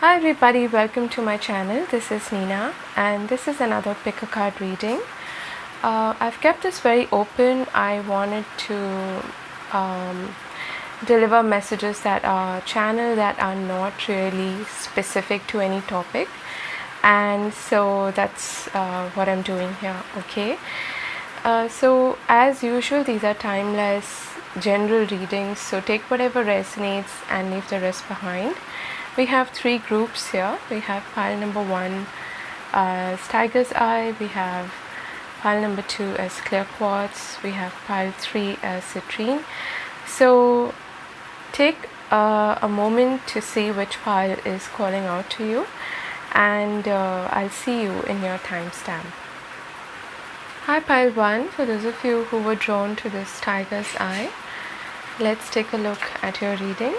Hi everybody, welcome to my channel. This is Nina and this is another pick a card reading. I've kept this very open. I wanted to deliver messages that are channel that are not really specific to any topic, and so that's what I'm doing here. Okay, so as usual, these are timeless general readings, so take whatever resonates and leave the rest behind. We have three groups here. We have pile number 1 as Tiger's Eye, we have pile number 2 as Clear Quartz, we have pile 3 as Citrine. So take a moment to see which pile is calling out to you, and I'll see you in your timestamp. Hi pile 1, for those of you who were drawn to this Tiger's Eye, let's take a look at your reading.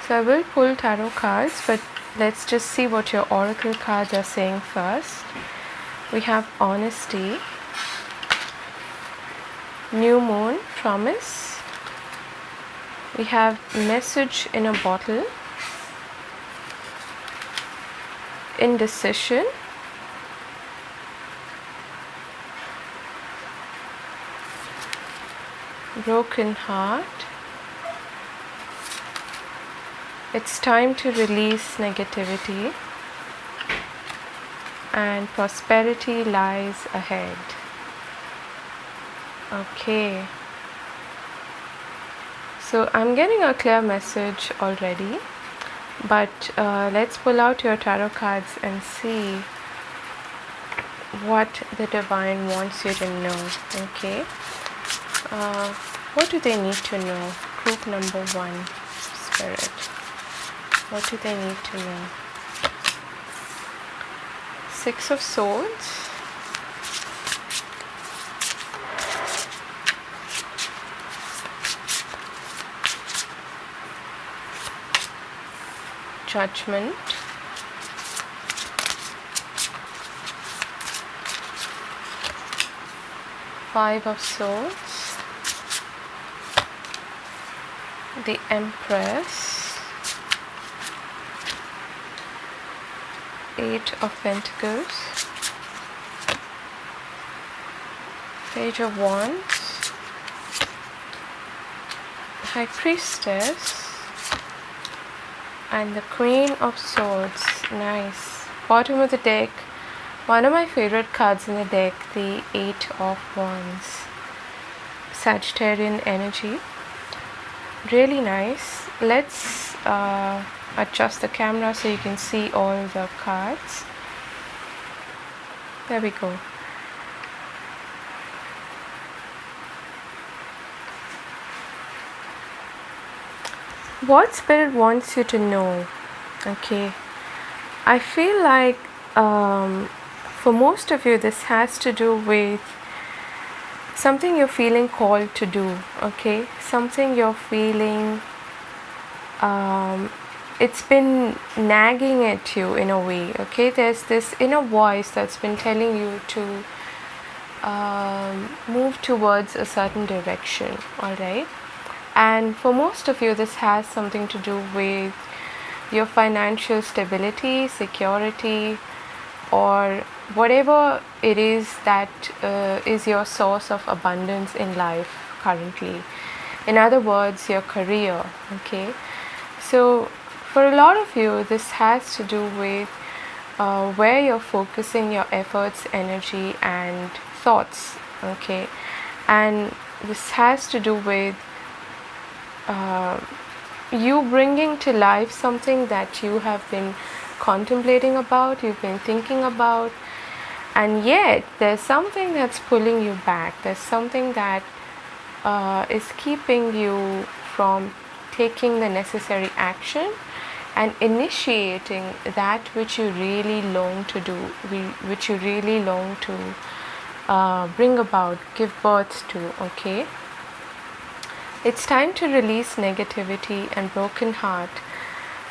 So I will pull tarot cards, but let's just see what your oracle cards are saying first. We have Honesty, New Moon, Promise. We have Message in a Bottle, Indecision, Broken Heart. It's time to release negativity, and prosperity lies ahead. Okay, so I'm getting a clear message already, but let's pull out your tarot cards and see what the divine wants you to know. Okay, what do they need to know? Group number 1, Spirit. What do they need to know? Six of Swords, Judgment, Five of Swords, the Empress, Eight of Pentacles, Page of Wands, High Priestess, and the Queen of Swords. Nice. Bottom of the deck, one of my favorite cards in the deck, the Eight of Wands. Sagittarian energy. Really nice. Let's adjust the camera so you can see all the cards. There we go. What Spirit wants you to know? Okay, I feel like for most of you this has to do with something you're feeling called to do. Okay, something you're feeling it's been nagging at you in a way. Okay, there's this inner voice that's been telling you to move towards a certain direction. All right, and for most of you this has something to do with your financial stability, security, or whatever it is that is your source of abundance in life currently. In other words, your career. Okay, so for a lot of you this has to do with where you're focusing your efforts, energy and thoughts. Okay, and this has to do with you bringing to life something that you have been contemplating about, you've been thinking about, and yet there's something that's pulling you back. There's something that is keeping you from taking the necessary action and initiating that which you really long to do, which you really long to bring about, give birth to. Okay, it's time to release negativity and broken heart.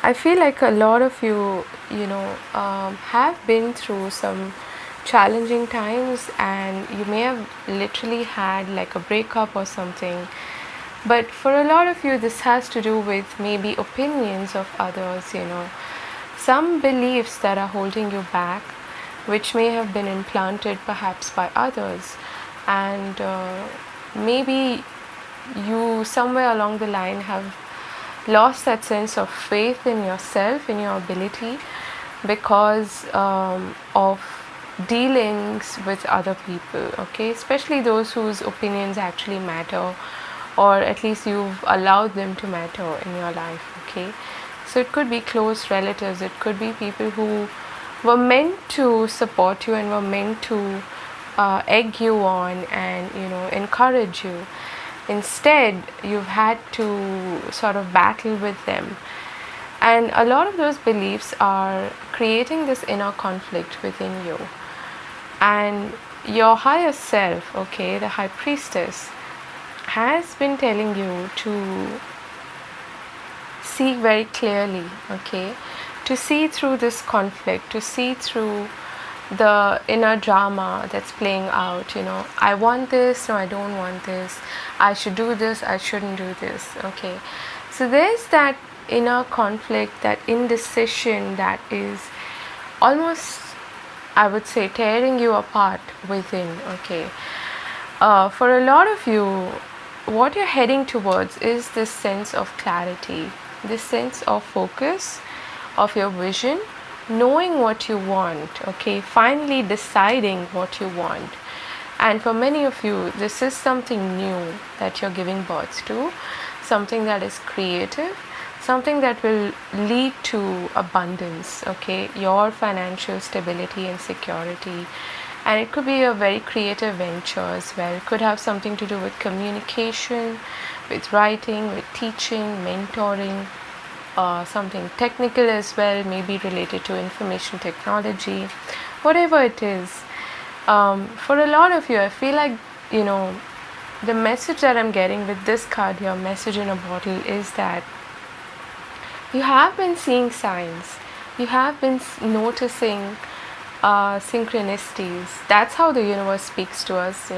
I feel like a lot of you have been through some challenging times, and you may have literally had like a breakup or something, But for a lot of you, this has to do with maybe opinions of others, some beliefs that are holding you back, which may have been implanted perhaps by others, and maybe you somewhere along the line have lost that sense of faith in yourself, in your ability, because of dealings with other people, okay, especially those whose opinions actually matter, or at least you've allowed them to matter in your life, okay. So it could be close relatives, it could be people who were meant to support you and were meant to egg you on and encourage you. Instead, you've had to sort of battle with them, and a lot of those beliefs are creating this inner conflict within you. And your higher self, okay, the high priestess, has been telling you to see very clearly, okay, to see through this conflict, to see through the inner drama that's playing out. I want this, no, I don't want this, I should do this, I shouldn't do this, okay. So there's that inner conflict, that indecision that is almost, I would say, tearing you apart within, okay. For a lot of you, what you're heading towards is this sense of clarity, this sense of focus, of your vision, knowing what you want, okay, finally deciding what you want. And for many of you, this is something new that you're giving birth to, something that is creative, something that will lead to abundance, okay, your financial stability and security. And it could be a very creative venture as well. It could have something to do with communication, with writing, with teaching, mentoring, something technical as well, maybe related to information technology, whatever it is. For a lot of you, I feel like, the message that I'm getting with this card here, message in a bottle, is that you have been seeing signs, you have been noticing synchronicities. That's how the universe speaks to us.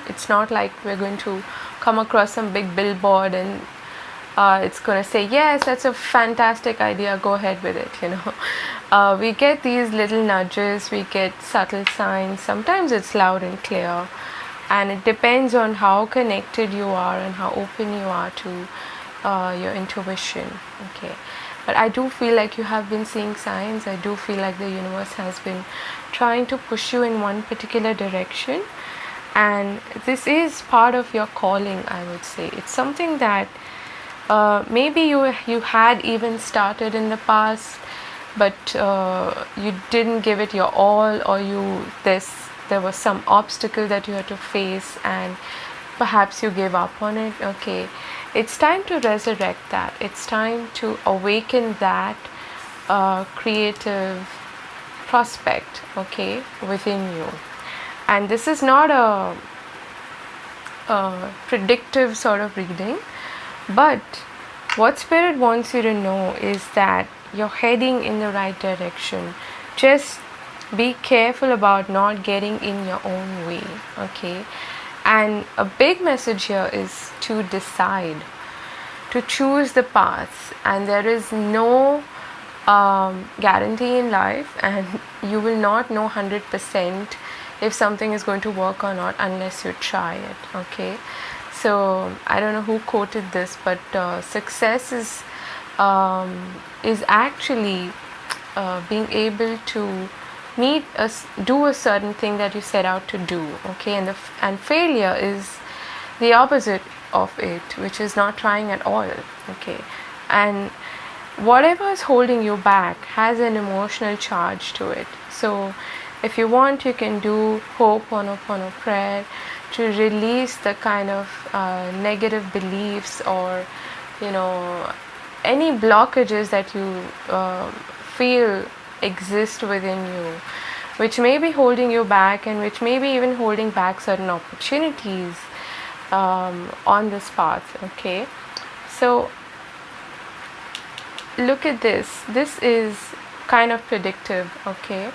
It's not like we're going to come across some big billboard and it's going to say, yes, that's a fantastic idea, go ahead with it. We get these little nudges, we get subtle signs. Sometimes it's loud and clear, and it depends on how connected you are and how open you are to your intuition, okay. But I do feel like you have been seeing signs. I do feel like the universe has been trying to push you in one particular direction, and this is part of your calling, I would say. It's something that maybe you had even started in the past, but you didn't give it your all, or there was some obstacle that you had to face and perhaps you gave up on it, okay. It's time to resurrect that. It's time to awaken that creative prospect, okay, within you. And this is not a predictive sort of reading, but what Spirit wants you to know is that you're heading in the right direction. Just be careful about not getting in your own way, okay. And a big message here is to decide, to choose the path. And there is no guarantee in life, and you will not know 100% if something is going to work or not unless you try it, okay. So I don't know who quoted this, but success is actually being able to do a certain thing that you set out to do, okay. And failure is the opposite of it, which is not trying at all, okay. And whatever is holding you back has an emotional charge to it. So if you want, you can do Ho'oponopono prayer to release the kind of negative beliefs, or any blockages that you feel exist within you, which may be holding you back, and which may be even holding back certain opportunities on this path, okay. So look at this. This is kind of predictive, okay.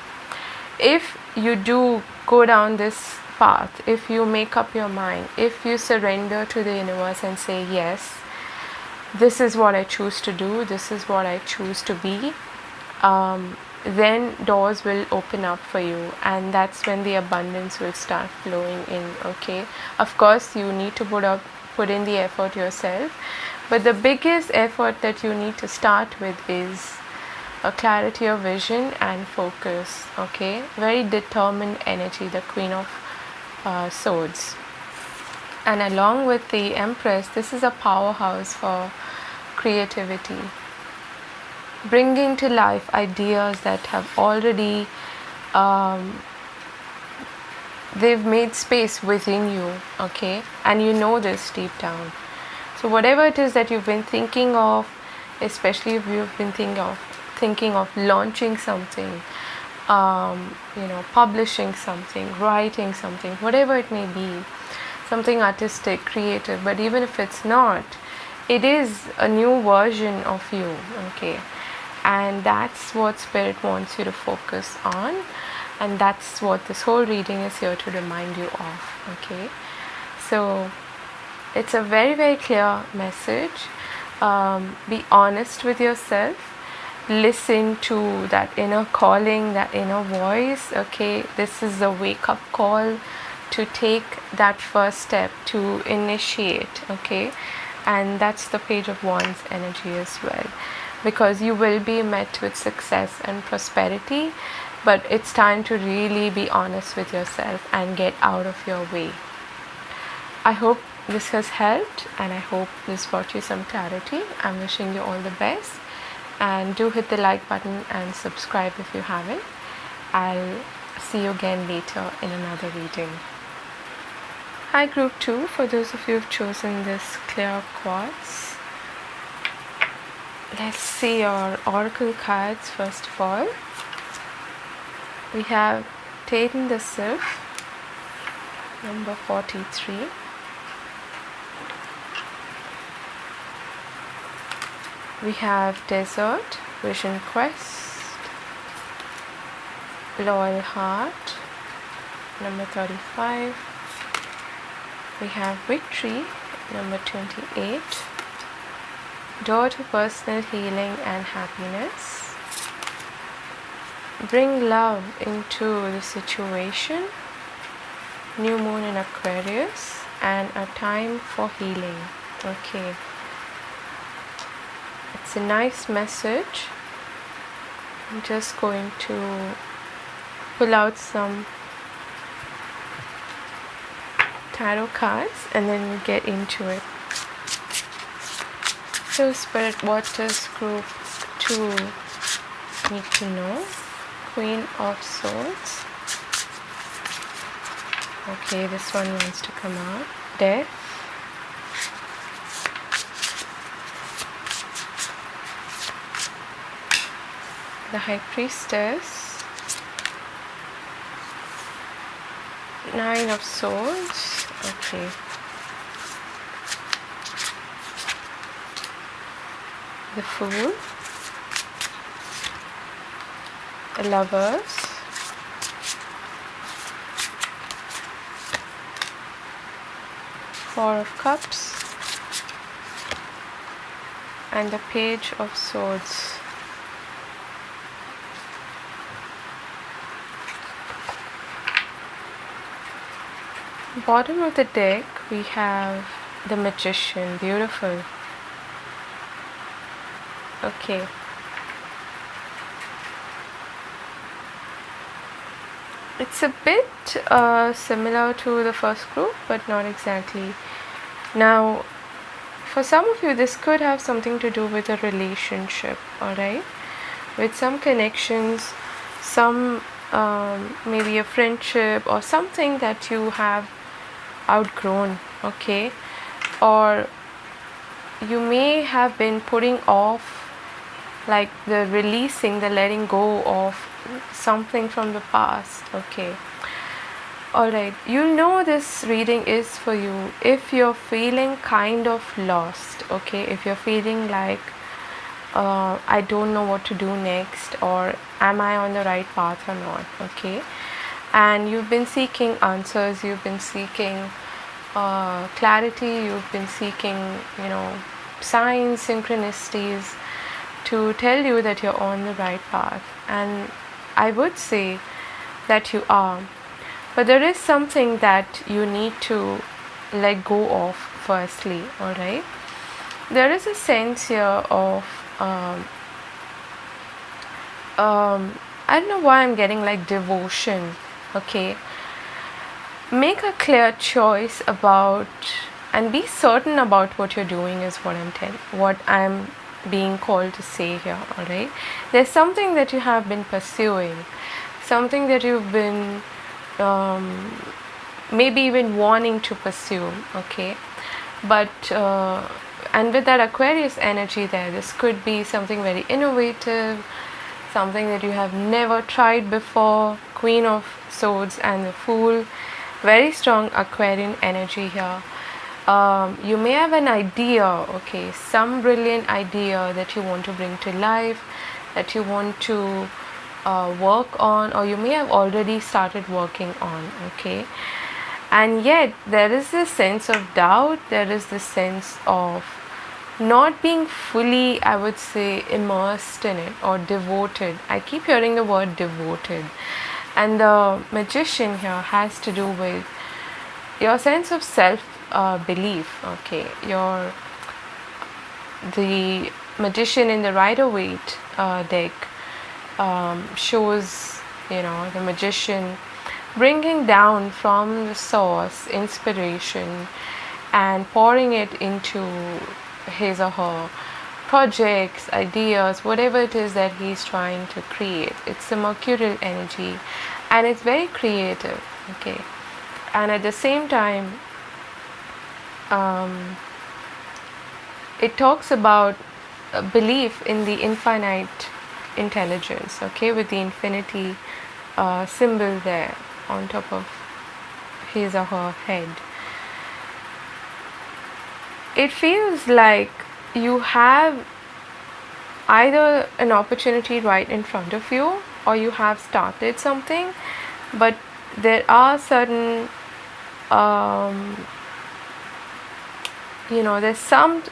If you do go down this path, if you make up your mind, if you surrender to the universe and say, yes, this is what I choose to do, this is what I choose to be, then doors will open up for you, and that's when the abundance will start flowing in. Okay, of course you need to put in the effort yourself, but the biggest effort that you need to start with is a clarity of vision and focus. Okay, very determined energy, the Queen of Swords. And along with the Empress, this is a powerhouse for creativity, bringing to life ideas that have already they've made space within you. Okay, and you know this deep down. So whatever it is that you've been thinking of, especially if you've been thinking of launching something, publishing something, writing something, whatever it may be, something artistic, creative, but even if it's not, it is a new version of you. Okay, and that's what Spirit wants you to focus on, and that's what this whole reading is here to remind you of. Okay, so it's a very, very clear message. Be honest with yourself, listen to that inner calling, that inner voice. Okay, this is a wake-up call to take that first step, to initiate. Okay, and that's the Page of Wands energy as well, because you will be met with success and prosperity, but it's time to really be honest with yourself and get out of your way. I hope this has helped, and I hope this brought you some clarity. I'm wishing you all the best, and do hit the like button and subscribe if you haven't. I'll see you again later in another reading. Hi Group 2, for those of you who've chosen this clear quartz, let's see your oracle cards. First of all, we have Taten the Sylph, number 43. We have Desert, Vision Quest, Loyal Heart, number 35. We have Victory, number 28. Door to Personal Healing and Happiness. Bring love into the situation. New Moon in Aquarius, and a time for healing. Okay. It's a nice message. I'm just going to pull out some tarot cards and then we'll get into it. So Spirit, what does Group 2 need to know? Queen of Swords. Okay, this one wants to come out. Death. The High Priestess, Nine of Swords. Okay, the Fool, the Lovers, Four of Cups, and the Page of Swords. Bottom of the deck we have the Magician. Beautiful. Okay, it's a bit similar to the first group, but not exactly. Now, for some of you, this could have something to do with a relationship, alright, with some connections, some maybe a friendship or something that you have outgrown. Okay, or you may have been putting off, like the releasing, the letting go of something from the past. Okay, alright, you know this reading is for you if you're feeling kind of lost. Okay, if you're feeling like I don't know what to do next, or am I on the right path or not. Okay, and you've been seeking answers, you've been seeking clarity, you've been seeking signs, synchronicities, to tell you that you're on the right path, and I would say that you are. But there is something that you need to let go of firstly, alright? There is a sense here of I don't know why I'm getting like devotion, okay? Make a clear choice about and be certain about what you're doing is what I'm being called to say here, alright? There's something that you have been pursuing, something that you've been maybe even wanting to pursue, okay? But and with that Aquarius energy there, this could be something very innovative, something that you have never tried before. Queen of Swords and the Fool, very strong Aquarian energy here. You may have an idea, okay, some brilliant idea that you want to bring to life, that you want to work on, or you may have already started working on, okay? And yet there is this sense of doubt, there is this sense of not being fully, I would say, immersed in it or devoted. I keep hearing the word devoted, and the Magician here has to do with your sense of self belief, okay? The Magician in the Rider-Waite deck shows, the Magician bringing down from the source inspiration and pouring it into his or her projects, ideas, whatever it is that he's trying to create. It's a mercurial energy and it's very creative, okay? And at the same time, it talks about a belief in the infinite intelligence, okay, with the infinity symbol there on top of his or her head. It feels like you have either an opportunity right in front of you, or you have started something, but there are certain there's some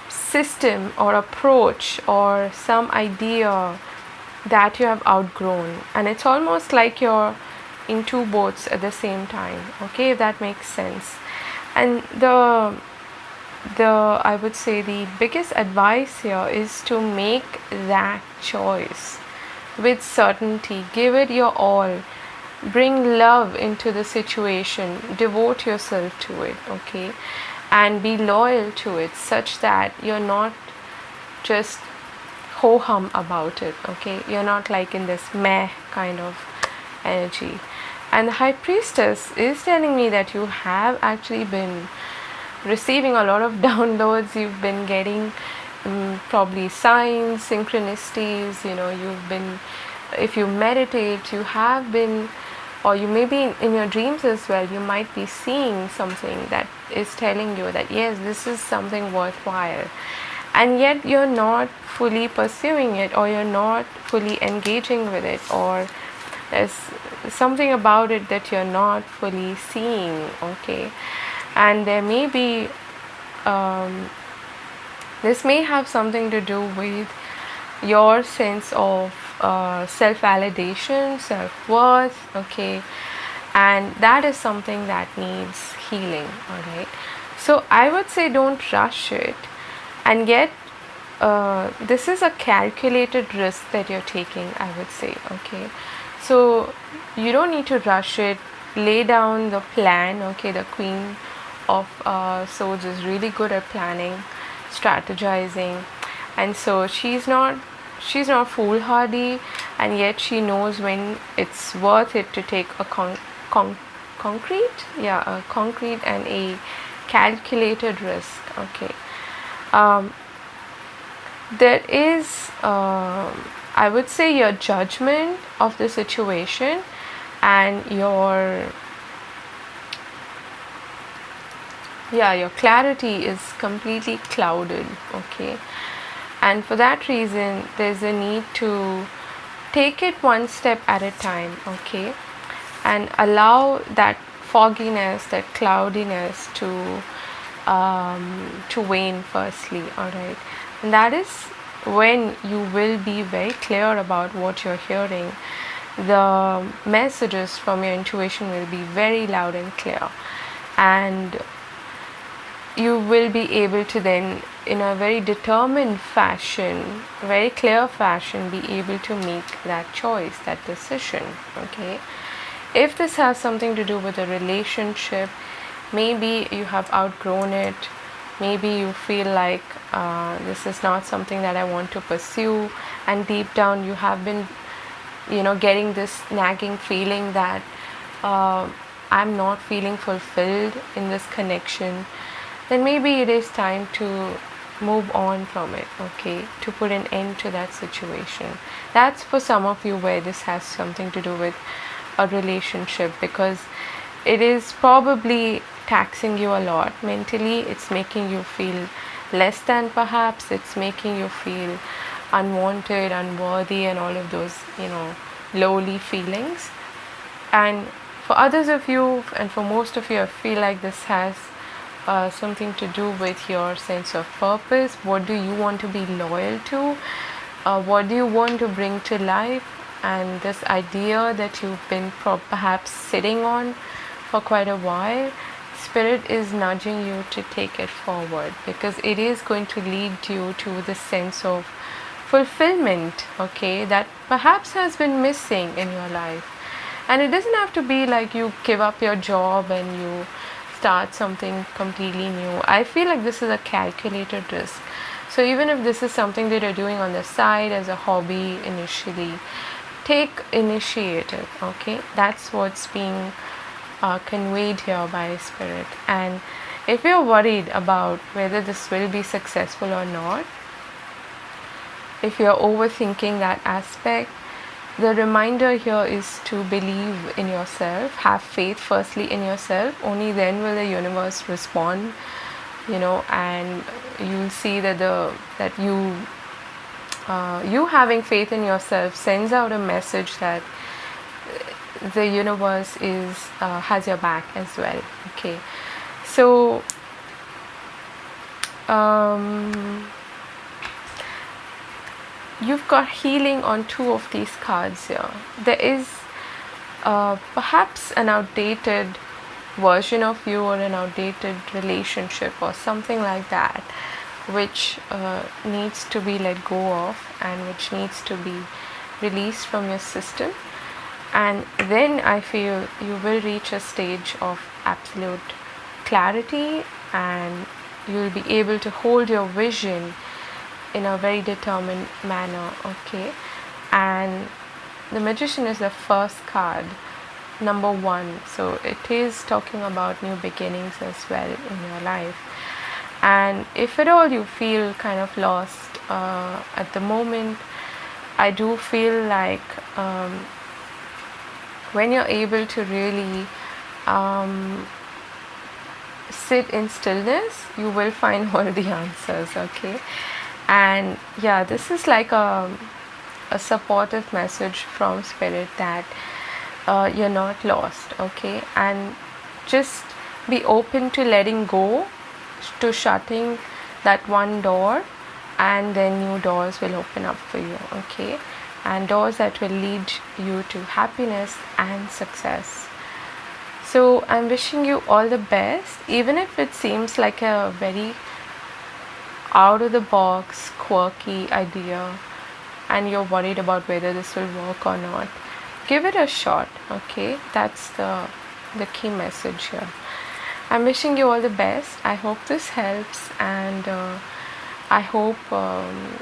system or approach or some idea that you have outgrown, and it's almost like you're in two boats at the same time, okay, if that makes sense. And the I would say the biggest advice here is to make that choice with certainty. Give it your all. Bring love into the situation. Devote yourself to it, okay? And be loyal to it such that you're not just ho-hum about it, okay? You're not like in this meh kind of energy. And the High Priestess is telling me that you have actually been receiving a lot of downloads. You've been getting probably signs, synchronicities, you've been, if you meditate, you have been, or you may be in your dreams as well, you might be seeing something that is telling you that yes, this is something worthwhile, and yet you're not fully pursuing it, or you're not fully engaging with it, or there's something about it that you're not fully seeing, okay? And there may be this may have something to do with your sense of self-validation, self-worth, okay? And that is something that needs healing, alright? So I would say don't rush it, and yet this is a calculated risk that you're taking, I would say, okay? So you don't need to rush it. Lay down the plan, okay? The Queen of Swords is really good at planning, strategizing, and so she's not foolhardy, and yet she knows when it's worth it to take a concrete and a calculated risk, okay? There is I would say your judgment of the situation and your clarity is completely clouded, okay? And for that reason, there's a need to take it one step at a time, okay? And allow that fogginess, that cloudiness to to wane firstly. All right, and that is when you will be very clear about what you're hearing. The messages from your intuition will be very loud and clear, and you will be able to then, in a very determined fashion, very clear fashion, be able to make that choice, that decision. Okay, if this has something to do with a relationship, maybe you have outgrown it, maybe you feel like this is not something that I want to pursue, and deep down you have been getting this nagging feeling that I'm not feeling fulfilled in this connection, then maybe it is time to move on from it, okay, to put an end to that situation. That's for some of you where this has something to do with a relationship, because it is probably taxing you a lot mentally. It's making you feel less than, perhaps it's making you feel unwanted, unworthy, and all of those lowly feelings. And for others of you, and for most of you, I feel like this has something to do with your sense of purpose. What do you want to be loyal to? What do you want to bring to life? And this idea that you've been perhaps sitting on for quite a while, Spirit is nudging you to take it forward, because it is going to lead you to the sense of fulfillment, okay, that perhaps has been missing in your life. And it doesn't have to be like you give up your job and you start something completely new. I feel like this is a calculated risk. So even if this is something that you're doing on the side as a hobby initially, take initiative, okay? That's what's being conveyed here by Spirit. And if you're worried about whether this will be successful or not, if you're overthinking that aspect, the reminder here is to believe in yourself, have faith firstly in yourself. Only then will the universe respond, and you'll see that you having faith in yourself sends out a message that the universe has your back as well. Okay, so you've got healing on 2 of these cards here. There is perhaps an outdated version of you, or an outdated relationship or something like that, which needs to be let go of, and which needs to be released from your system. And then I feel you will reach a stage of absolute clarity, and you'll be able to hold your vision in a very determined manner, okay? And the Magician is the first card, number 1. So it is talking about new beginnings as well in your life. And if at all you feel kind of lost at the moment, I do feel like when you're able to really sit in stillness, you will find all the answers, okay? And yeah, this is like a supportive message from Spirit that you're not lost, okay? And just be open to letting go, to shutting that one door, and then new doors will open up for you, okay? And doors that will lead you to happiness and success. So I'm wishing you all the best, even if it seems like a very out of the box, quirky idea, and you're worried about whether this will work or not. Give it a shot, okay? That's the key message here. I'm wishing you all the best. I hope this helps, and I hope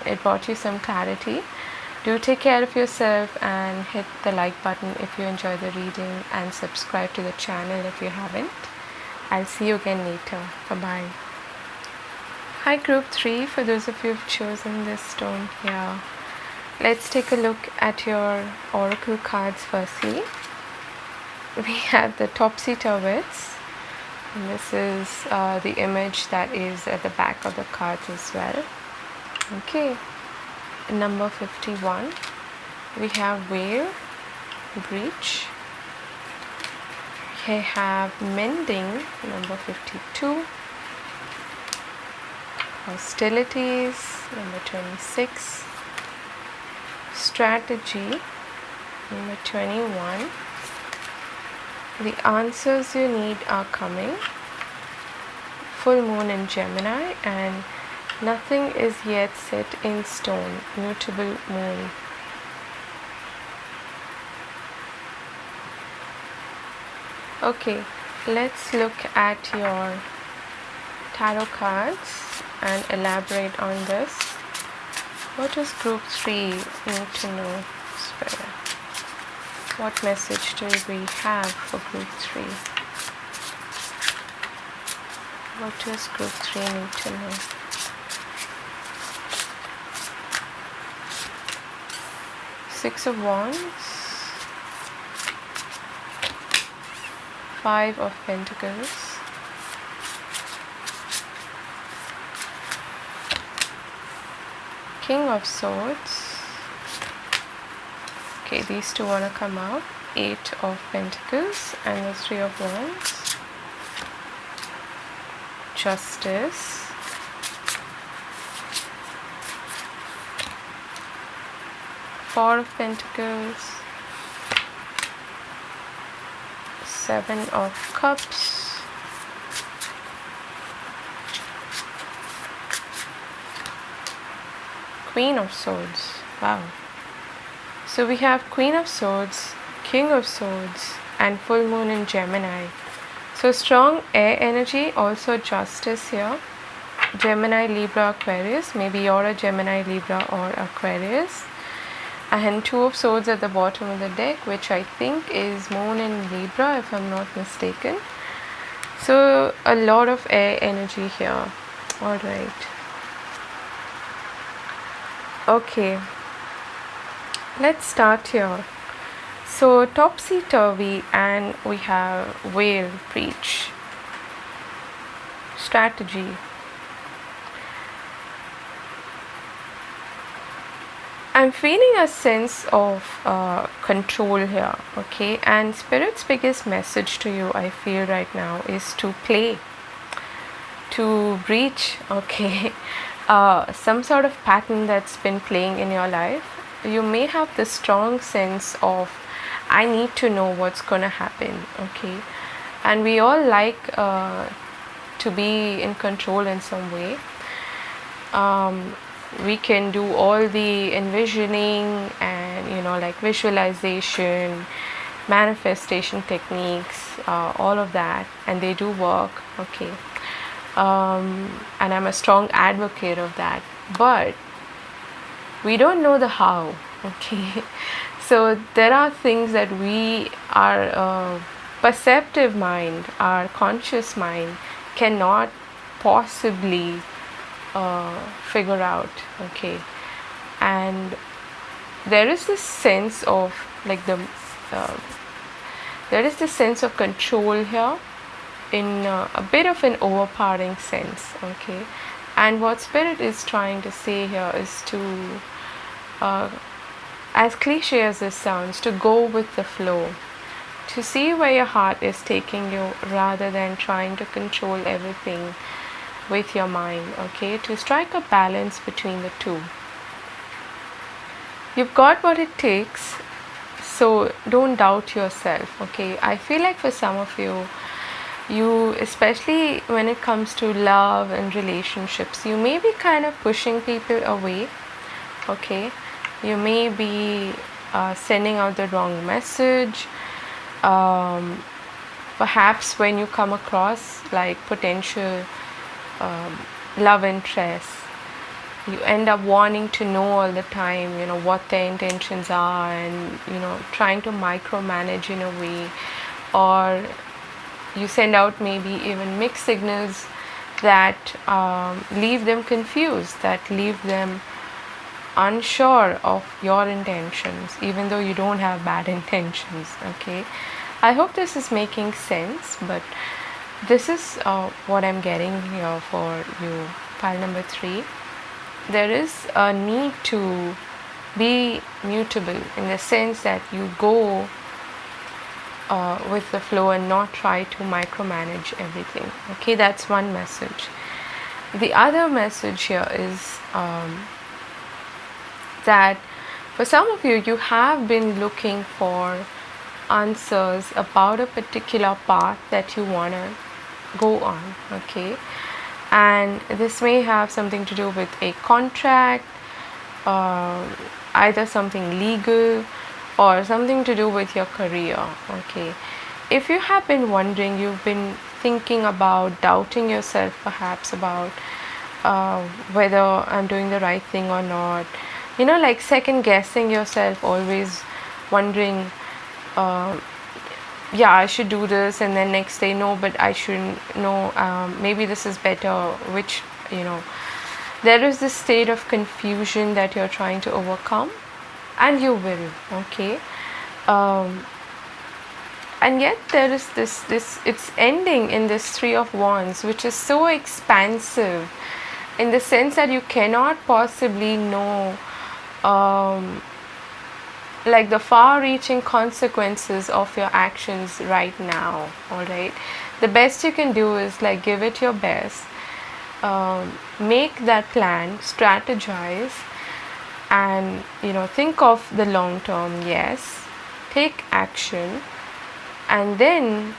it brought you some clarity. Do take care of yourself, and hit the like button if you enjoy the reading, and subscribe to the channel if you haven't. I'll see you again later. Bye-bye. Hi group 3, for those of you who've chosen this stone here. Let's take a look at your oracle cards firstly. We have the Topsy-Turvets. And this is the image that is at the back of the cards as well. Okay. Number 51. We have Whale, Breach. We have Mending, number 52. hostilities. Number 26, strategy. Number 21, the answers you need are coming. Full moon in Gemini, and nothing is yet set in stone. Mutable moon. Okay, let's look at your tarot cards and elaborate on this. What does group 3 need to know, Spirit? What message do we have for group 3? What does group 3 need to know? Six of Wands, Five of Pentacles, King of Swords. Okay, these two want to come out. Eight of Pentacles and the Three of Wands. Justice. Four of Pentacles. Seven of Cups. Queen of Swords. Wow. So we have Queen of Swords, King of Swords, and full moon in Gemini. So strong air energy, also justice here. Gemini, Libra, Aquarius. Maybe you're a Gemini, Libra, or Aquarius. And Two of Swords at the bottom of the deck, which I think is moon in Libra, if I'm not mistaken. So a lot of air energy here. Alright. Okay. Let's start here. So topsy-turvy, and we have Veil, Preach. Strategy. I'm feeling a sense of control here, okay? And Spirit's biggest message to you, I feel right now, is to play, to breach, okay? Some sort of pattern that's been playing in your life. You may have this strong sense of, I need to know what's gonna happen, okay? And we all like to be in control in some way. We can do all the envisioning and like visualization, manifestation techniques, all of that, and they do work, okay? And I'm a strong advocate of that, but we don't know the how, okay? So there are things that our perceptive mind, our conscious mind cannot possibly figure out, okay? And there is this sense of there is this sense of control here in a bit of an overpowering sense, okay? And what Spirit is trying to say here is to, as cliche as this sounds, to go with the flow, to see where your heart is taking you rather than trying to control everything with your mind, okay? To strike a balance between the two. You've got what it takes, so don't doubt yourself, okay? I feel like for some of you, especially when it comes to love and relationships, you may be kind of pushing people away, okay? You may be sending out the wrong message. Perhaps when you come across like potential love interest, you end up wanting to know all the time, what their intentions are, and trying to micromanage in a way, or you send out maybe even mixed signals that leave them confused, that leave them unsure of your intentions, even though you don't have bad intentions, okay? I hope this is making sense, but this is what I'm getting here for you, pile number 3. There is a need to be mutable in the sense that you go with the flow and not try to micromanage everything, okay? That's one message. The other message here is that for some of you, you have been looking for answers about a particular path that you want to go on, okay? And this may have something to do with a contract, either something legal or something to do with your career, okay? If you have been wondering, you've been thinking about doubting yourself perhaps about whether I'm doing the right thing or not, like second guessing yourself, always wondering, yeah, I should do this, and then next day, no, but I shouldn't, no, maybe this is better, which, there is this state of confusion that you're trying to overcome, and you will, okay? And yet there is this it's ending in this Three of Wands, which is so expansive in the sense that you cannot possibly know like the far-reaching consequences of your actions right now. All right, the best you can do is like give it your best, make that plan, strategize, and think of the long term. Yes, take action, and then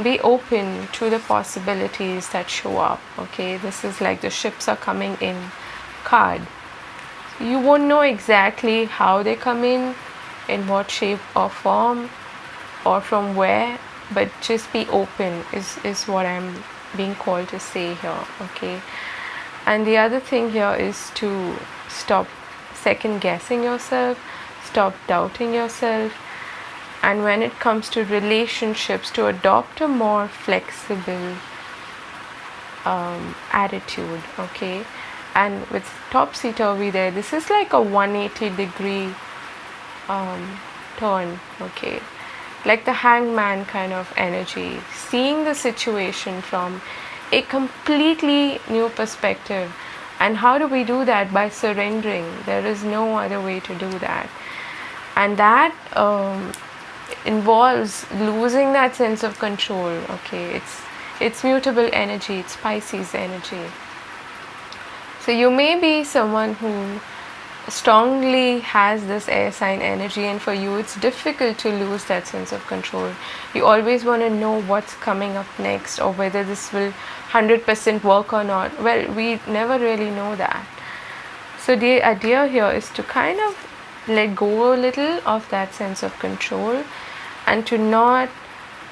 be open to the possibilities that show up. Okay, this is like the ships are coming in card. You won't know exactly how they come in what shape or form, or from where, but just be open is what I'm being called to say here. Okay, and the other thing here is to stop second guessing yourself, stop doubting yourself, and when it comes to relationships, to adopt a more flexible attitude. Okay, and with topsy-turvy there, this is like a 180-degree turn. Okay, like the hangman kind of energy, seeing the situation from a completely new perspective. And how do we do that? By surrendering. There is no other way to do that, and that involves losing that sense of control. Okay, it's mutable energy, it's Pisces energy. So you may be someone who strongly has this air sign energy, and for you it's difficult to lose that sense of control. You always want to know what's coming up next, or whether this will 100% work or not. Well, we never really know that. So the idea here is to kind of let go a little of that sense of control, and to not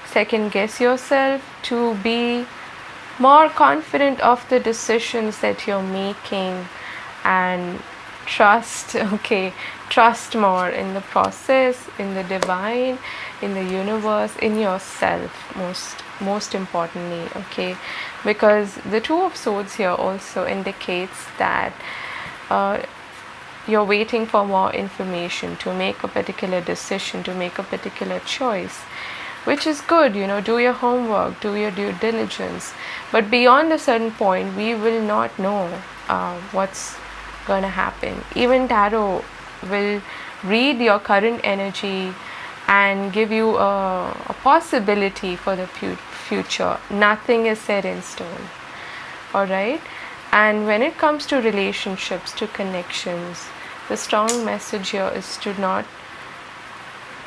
second guess yourself, to be more confident of the decisions that you're making, and trust more in the process, in the divine, in the universe, in yourself, most importantly. Okay, because the Two of Swords here also indicates that you're waiting for more information to make a particular decision, to make a particular choice, which is good. Do your homework, do your due diligence, but beyond a certain point we will not know what's gonna happen. Even tarot will read your current energy and give you a possibility for the future. Nothing is set in stone. All right, and when it comes to relationships, to connections, the strong message here is to not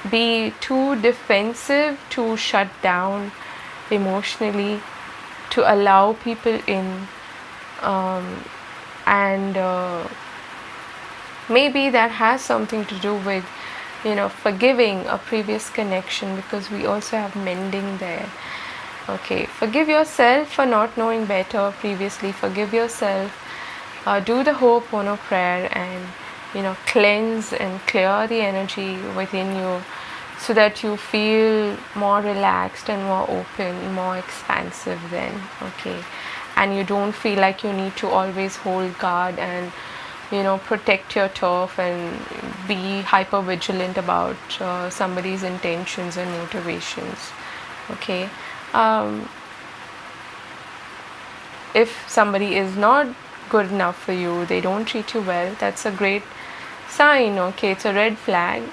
be too defensive, to shut down emotionally, to allow people in, and maybe that has something to do with forgiving a previous connection, because we also have mending there. Okay, forgive yourself for not knowing better previously. Forgive yourself, do the Ho'oponopono prayer, and cleanse and clear the energy within you, so that you feel more relaxed and more open, more expansive then. Okay, and you don't feel like you need to always hold guard and protect your turf and be hyper vigilant about somebody's intentions and motivations. Okay, if somebody is not good enough for you, they don't treat you well, that's a great sign. Okay, it's a red flag.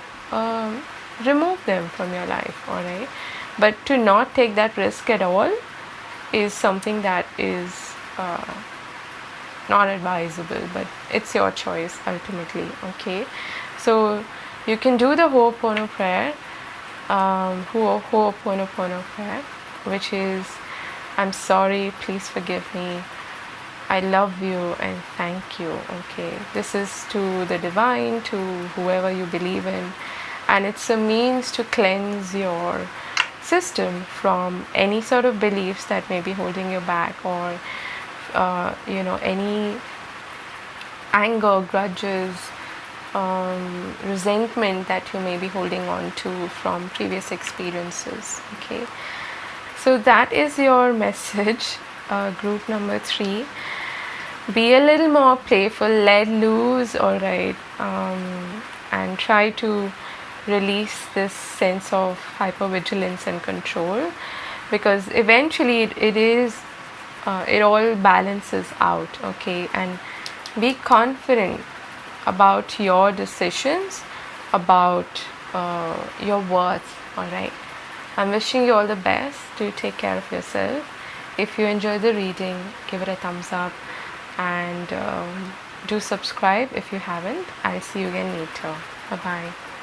Remove them from your life. All right, but to not take that risk at all is something that is not advisable, but it's your choice ultimately. Okay, so you can do the Ho'opono prayer, Ho'oponopono prayer, which is, I'm sorry, please forgive me, I love you, and thank you. Okay, this is to the divine, to whoever you believe in, and it's a means to cleanse your system from any sort of beliefs that may be holding you back, or any anger, grudges, resentment that you may be holding on to from previous experiences. Okay, so that is your message. Group number 3, be a little more playful, let loose, all right, and try to release this sense of hypervigilance and control, because eventually it all balances out. Okay, and be confident about your decisions, about your worth. All right, I'm wishing you all the best. Do take care of yourself. If you enjoy the reading, give it a thumbs up, and do subscribe if you haven't. I'll see you again later. Bye bye.